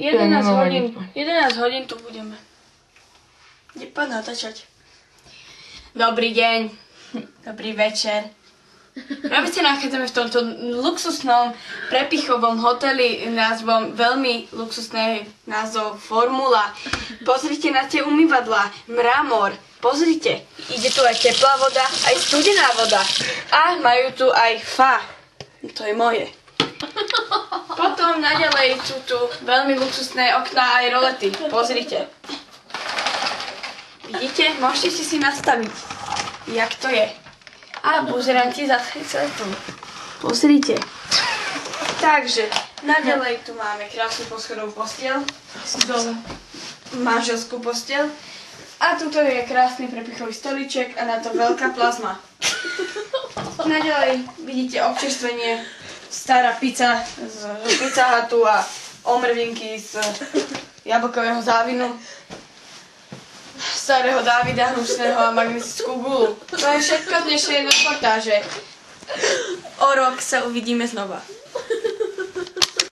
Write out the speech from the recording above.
11 hodín tu budeme. Poď natáčať. Dobrý deň. Dobrý večer. Práve sa nachádzame v tomto luxusnom prepichovom hoteli názvom veľmi luxusný názov Formula. Pozrite na tie umývadlá, mramor. Pozrite, ide tu aj teplá voda, aj studená voda. A majú tu aj fa. To je moje. Potom naďalej sú tu veľmi luxusné okná aj rolety. Pozrite. Vidíte? Môžete si nastaviť, jak to je. A buzeranti zase tu. Pozrite. Takže, naďalej tu máme krásnu poschodovú posteľ. Dole manželskú posteľ. A tuto je krásny prepichový stolíček a na to veľká plazma. Naďalej vidíte občerstvenie, stará pizza z Pizza Hutu a omrvinky z jablkového závinu. Starého Dávida Hnusného a magnetickú gulu. To je všetko z dnešnej reportáže. O rok sa uvidíme znova.